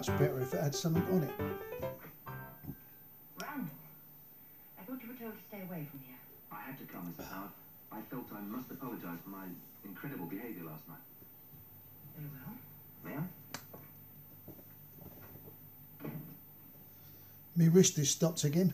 much better if it had something on it. Randall, I thought you were told to stay away from here. I had to come, Mrs. Howard. I felt I must apologise for my incredible behaviour last night. Very well. May I? My wrist is stopped again.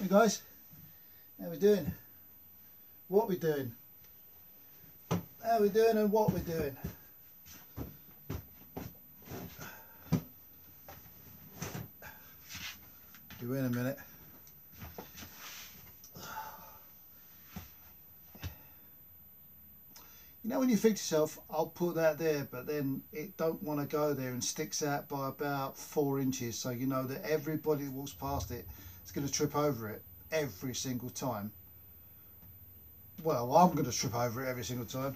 Hey guys, how we doing? What we doing? How we doing and what we doing? Be in a minute. You know when you think to yourself, I'll put that there, but then it don't want to go there and sticks out by about 4 inches, so you know that everybody that walks past it is going to trip over it every single time. Well, I'm going to trip over it every single time.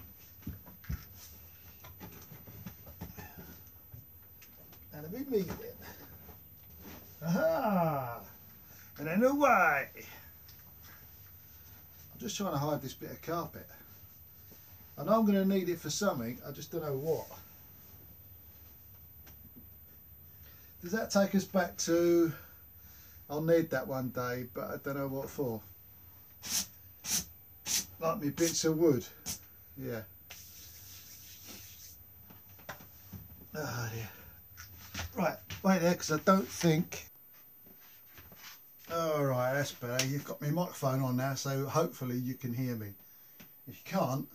That'll be me then. Aha! And then away! I'm just trying to hide this bit of carpet. I know I'm going to need it for something, I just don't know what. Does that take us back to, I'll need that one day, but I don't know what for. Like me bits of wood. Yeah. Oh dear. Right, wait there, because I don't think... Alright, that's better. You've got my microphone on now, so hopefully you can hear me. If you can't,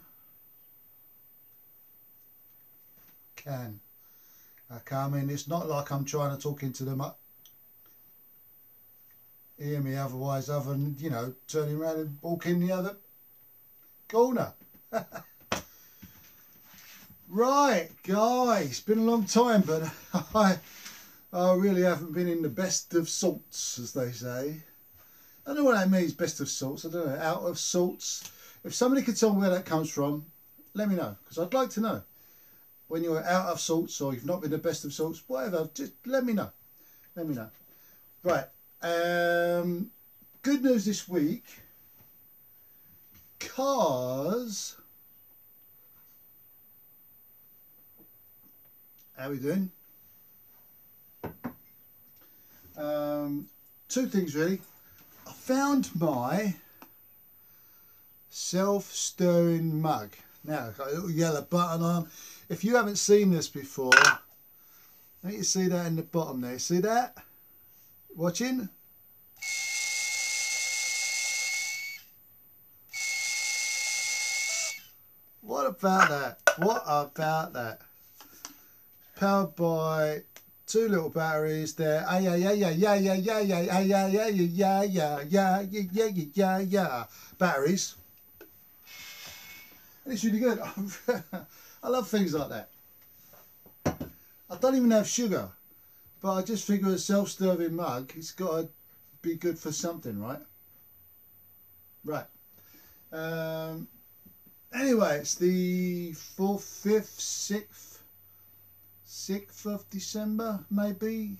I mean, it's not like I'm trying to talk into them. Hear me otherwise, other than, you know, turning around and walking the other corner. Right, guys, it's been a long time, but I really haven't been in the best of sorts, as they say. I don't know what that means, best of sorts. I don't know, out of sorts. If somebody could tell me where that comes from, let me know, because I'd like to know. When you're out of sorts or you've not been the best of sorts, whatever, just let me know. Let me know. Right. Good news this week. Cars. How we doing? 2 things really. I found my self-stirring mug. Now, got a little yellow button on. If you haven't seen this before, let you see that in the bottom there. See that? Watching? What about that? What about that? Powered by 2 little batteries there. Batteries. And it's really good. I love things like that. I don't even have sugar, but I just figure a self-serving mug, it's got to be good for something, right? Right. Anyway, it's the 4th, 5th, 6th of December, maybe.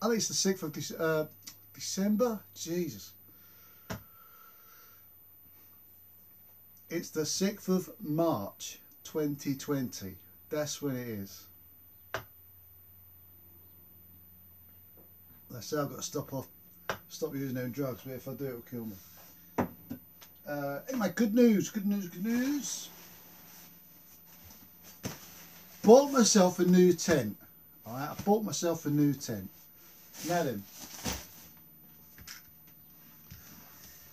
I think it's the 6th of December. Jesus. It's the 6th of March 2020. That's when it is. They say I've got to stop using them drugs, but if I do, it'll kill me. Anyway, good news. Bought myself a new tent. Alright, I bought myself a new tent. Now then,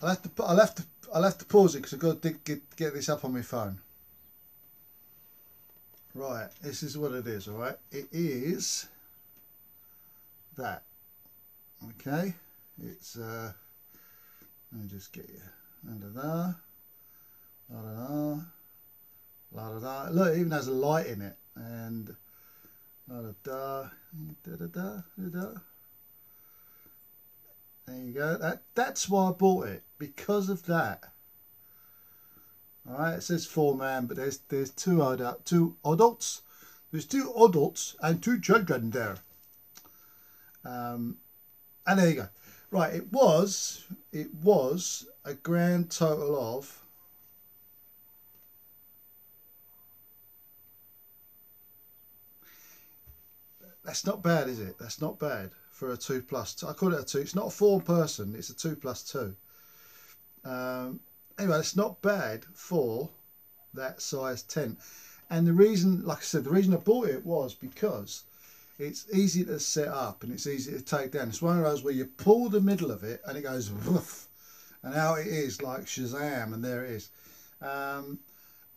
I'll have to pause it because I've got to get this up on my phone. Right, this is what it is. Alright, it is that. Okay, it's let me just get you under there. La da da, la da da. Look, it even has a light in it, and la da da, da da da da da. There you go. That's why I bought it, because of that. All right, it says 4-man, but there's two adults. There's 2 adults and 2 children there. And there you go. Right, it was a grand total of that's not bad, is it? That's not bad for a 2+2. I call it a 2. It's not a 4-person. It's a 2+2. Anyway, it's not bad for that size tent. And the reason, like I said, the reason I bought it was because it's easy to set up and it's easy to take down. It's one of those where you pull the middle of it and it goes woof, and out it is like Shazam, and there it is. I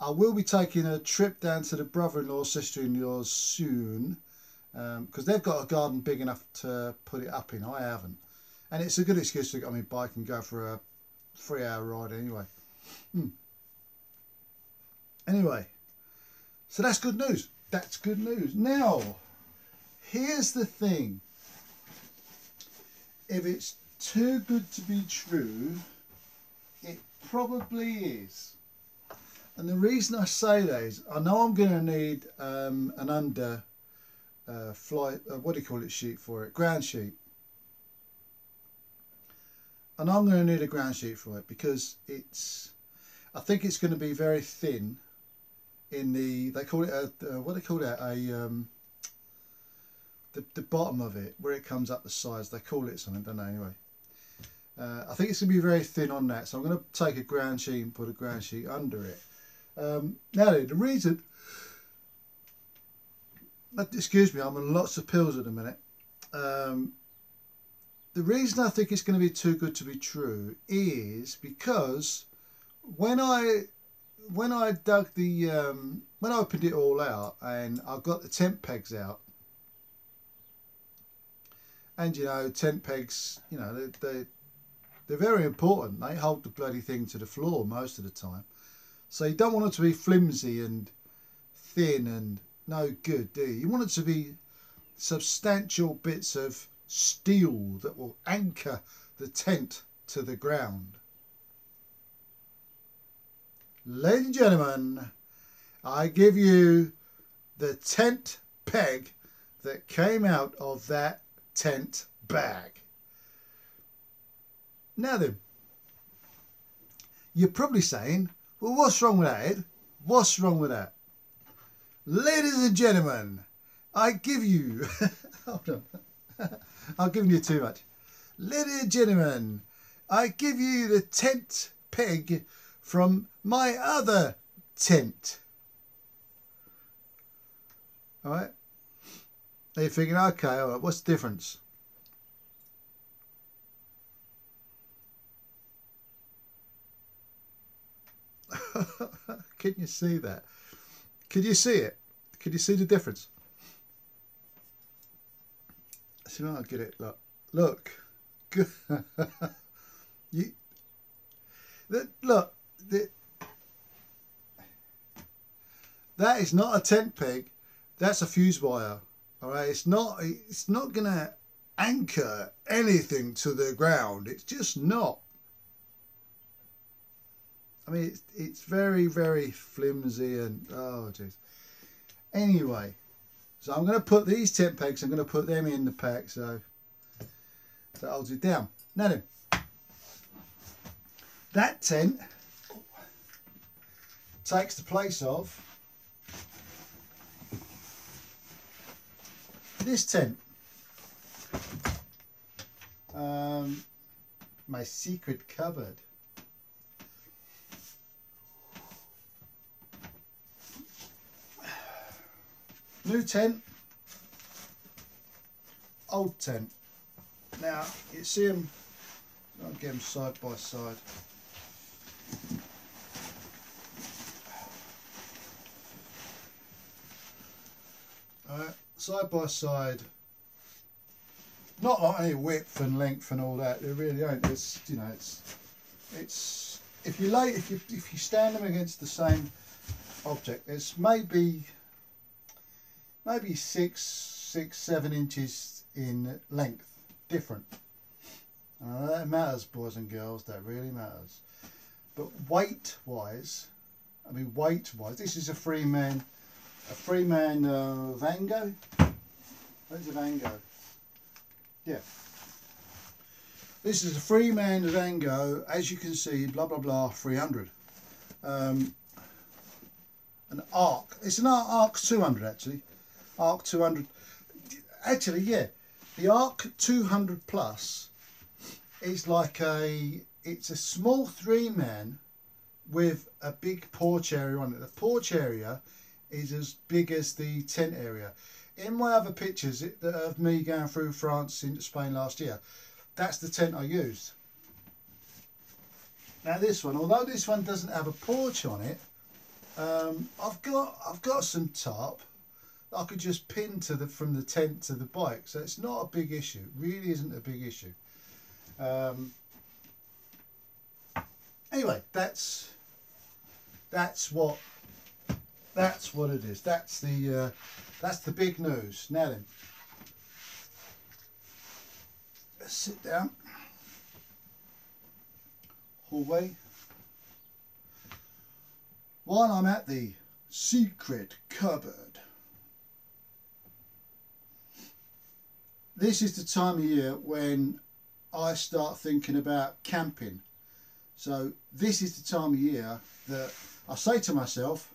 will be taking a trip down to the brother-in-law, sister-in-law's soon, because they've got a garden big enough to put it up in. I haven't, and it's a good excuse to get on my bike and go for a 3-hour ride anyway. Anyway, so that's good news. That's good news. Now, here's the thing. If it's too good to be true, it probably is. And the reason I say that is I know I'm going to need an under flight, what do you call it, sheet for it? Ground sheet. And I'm going to need a ground sheet for it because I think it's going to be very thin in they call it what do they call that? The bottom of it, where it comes up the sides, they call it something, don't they? Anyway, I think it's going to be very thin on that, so I'm going to take a ground sheet and put a ground sheet under it. Now the reason, excuse me, I'm on lots of pills at the minute. The reason I think it's going to be too good to be true is because when I dug when I opened it all out and I got the tent pegs out, and you know, tent pegs, you know, they're very important. They hold the bloody thing to the floor most of the time, so you don't want it to be flimsy and thin and no good, do you? You want it to be substantial bits of steel that will anchor the tent to the ground. Ladies and gentlemen, I give you the tent peg that came out of that tent bag. Now then, you're probably saying, well, what's wrong with that, Ed? What's wrong with that? Ladies and gentlemen, I give you hold on, I'm giving you too much. Ladies and gentlemen, I give you the tent peg from my other tent. All right. Are you thinking, okay, all right, what's the difference? Can you see that? Can you see it? Can you see the difference? See, I'll get it. Look. that is not a tent peg. That's a fuse wire. All right, it's not gonna anchor anything to the ground. It's just not. I mean, it's very, very flimsy and oh jeez. Anyway, so I'm going to put these tent pegs. I'm going to put them in the pack, so that holds it down. Now then, that tent takes the place of this tent. My secret cupboard. New tent, old tent. Now you see them. I'll get them side by side. Alright, side by side. Not like any width and length and all that. They really ain't. It's, you know, it's if you stand them against the same object, it's maybe 7 inches in length different. That matters, boys and girls. That really matters. But weight wise, this is a Freeman Vango. Where's the Vango? Yeah. This is a Freeman Vango, as you can see, blah blah blah 300. An Arc. It's an Arc 200 actually. Arc 200. Actually, yeah. The Arc 200 Plus is like it's a small 3-man with a big porch area on it. The porch area is as big as the tent area. In my other pictures of me going through France into Spain last year, that's the tent I used. Now this one, although this one doesn't have a porch on it, I've got some tarp that I could just pin from the tent to the bike, so it's not a big issue. It really isn't a big issue. Anyway, that's what it is. That's the big news. Now then, let's sit down. Hallway. While I'm at the secret cupboard, this is the time of year when I start thinking about camping. So this is the time of year that I say to myself,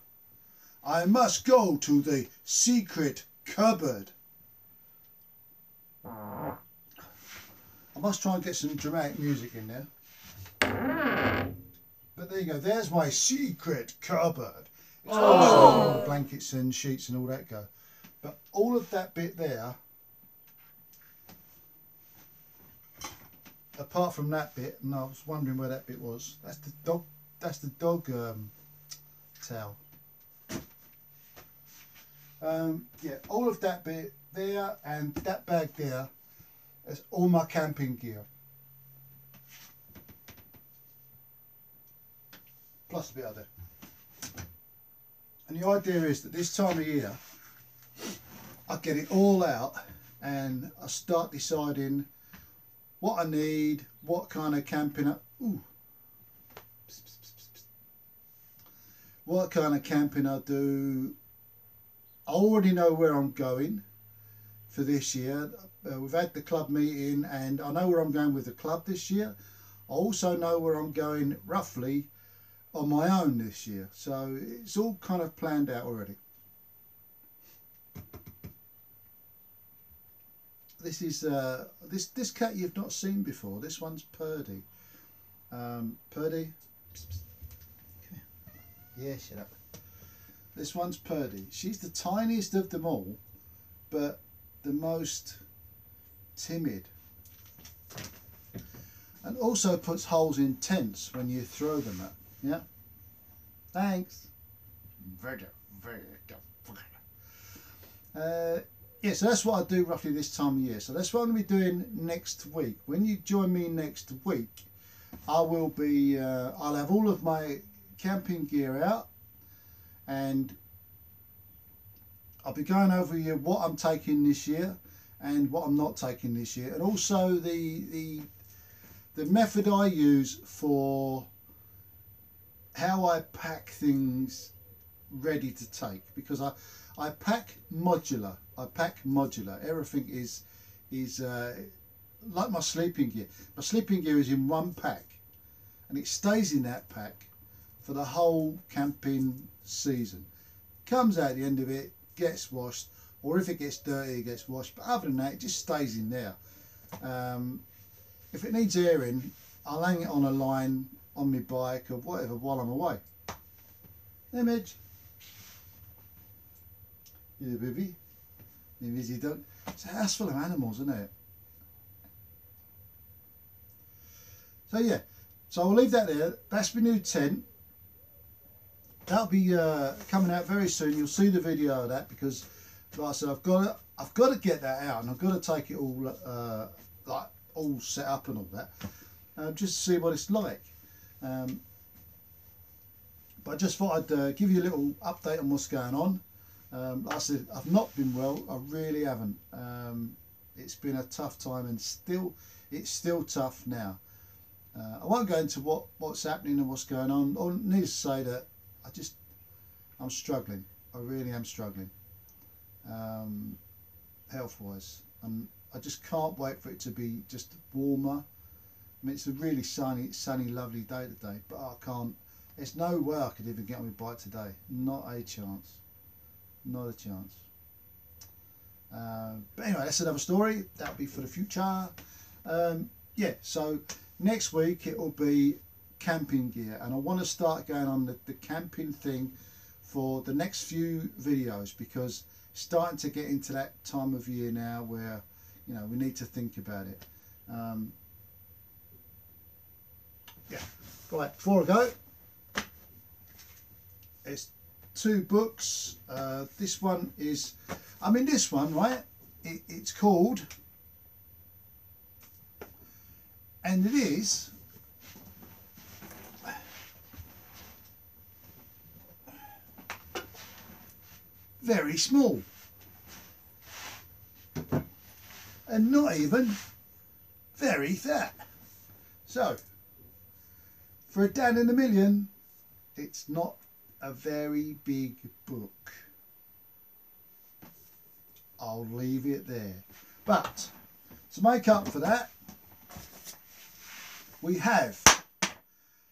I must go to the secret cupboard. I must try and get some dramatic music in there. But there you go, there's my secret cupboard. It's all the blankets and sheets and all that go. But all of that bit there, apart from that bit, and I was wondering where that bit was, that's the dog towel. Yeah, all of that bit there and that bag there is all my camping gear. Plus a bit of there. And the idea is that this time of year I get it all out and I start deciding what I need, what kind of camping what kind of camping I do. I already know where I'm going for this year. We've had the club meeting and I know where I'm going with the club this year. I also know where I'm going roughly on my own this year. So it's all kind of planned out already. This is this cat you've not seen before. This one's Purdy. Purdy. Come here. Yeah, shut up. This one's Purdy. She's the tiniest of them all, but the most timid. And also puts holes in tents when you throw them at. Yeah. Thanks. Yeah, so that's what I do roughly this time of year. So that's what I'm going to be doing next week. When you join me next week, I will be. I'll have all of my camping gear out, and I'll be going over here what I'm taking this year and what I'm not taking this year, and also the method I use for how I pack things ready to take, because I pack modular. Everything is like my sleeping gear. My sleeping gear is in one pack, and it stays in that pack for the whole camping season. Comes out at the end of it, gets washed, or if it gets dirty, it gets washed. But other than that, it just stays in there. If it needs airing, I'll hang it on a line on my bike or whatever while I'm away. Image. Yeah, baby. Easy dog. It's a house full of animals, isn't it? So yeah, so I'll leave that there. That's my new tent. That'll be coming out very soon. You'll see the video of that, because, like I said, I've got to get that out, and I've got to take it all like all set up and all that, just to see what it's like. But I just thought I'd give you a little update on what's going on. Like I said, I've not been well. I really haven't. It's been a tough time, and it's still tough now. I won't go into what's happening and what's going on. I need to say that I'm struggling. I really am struggling, health-wise, and I just can't wait for it to be just warmer. I mean, it's a really sunny, lovely day today, but I can't. There's no way I could even get on my bike today. Not a chance. Not a chance. But anyway, that's another story. That'll be for the future. Yeah, so next week it will be camping gear, and I want to start going on the camping thing for the next few videos, because it's starting to get into that time of year now where, you know, we need to think about it. Yeah, right, before I go, it's 2 books. This one is, this one, right, it's called, and it is very small, and not even very fat. So for a Dan in a Million, it's not a very big book. I'll leave it there. But to make up for that, we have,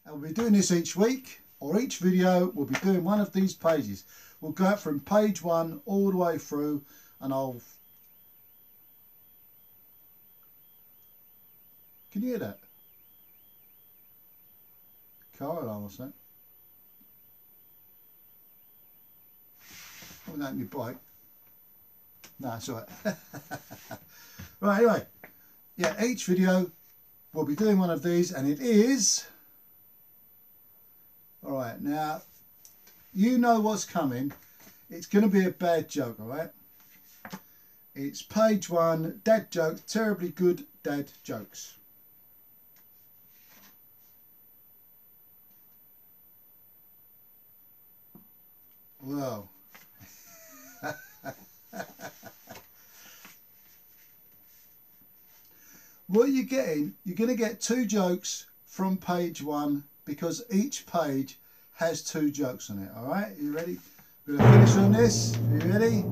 and we'll be doing this each week, or each video we'll be doing one of these pages. We'll go from page 1 all the way through, and can you hear that? Car alarm or something? Oh, that my bike. No, it's alright. Right, anyway. Yeah, each video we'll be doing one of these, and it is... Alright, now, you know what's coming. It's going to be a bad joke, alright? It's page 1, dad jokes, terribly good dad jokes. Well, what you're getting, you're going to get 2 jokes from page 1, because each page has 2 jokes on it. All right, you ready? We're going to finish on this. Are you ready?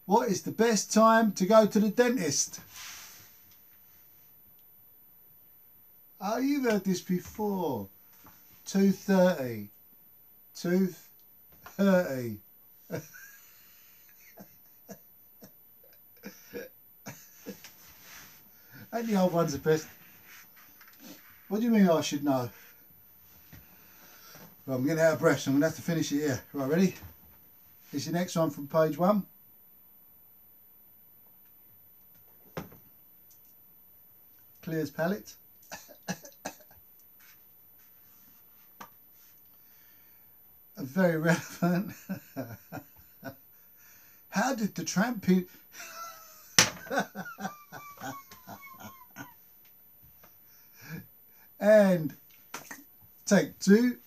What is the best time to go to the dentist? Oh, you've heard this before. 2:30. 2:30. And the old one's the best. What do you mean I should know? Well, I'm getting out of breath, so I'm going to have to finish it here. Right, ready? Here's your next one from page 1. Clears palate. Very relevant. How did the tramp and take 2.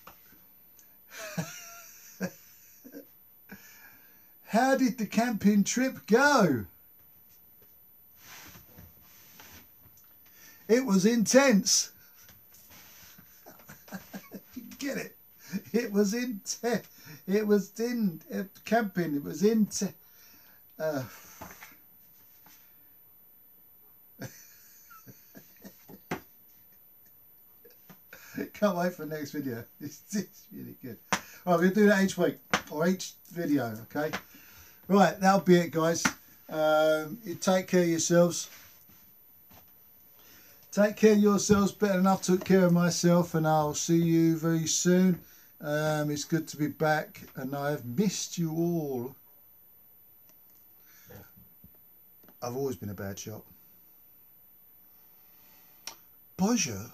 How did the camping trip go? It was intense. You get it? It was intense. It was in camping. It was intense. Can't wait for the next video. It's really good. Right, we'll do that each week or each video. Okay. Right, that'll be it, guys. You take care of yourselves. Take care of yourselves better than I've took care of myself, and I'll see you very soon. It's good to be back, and I've missed you all. I've always been a bad shot. Bonjour.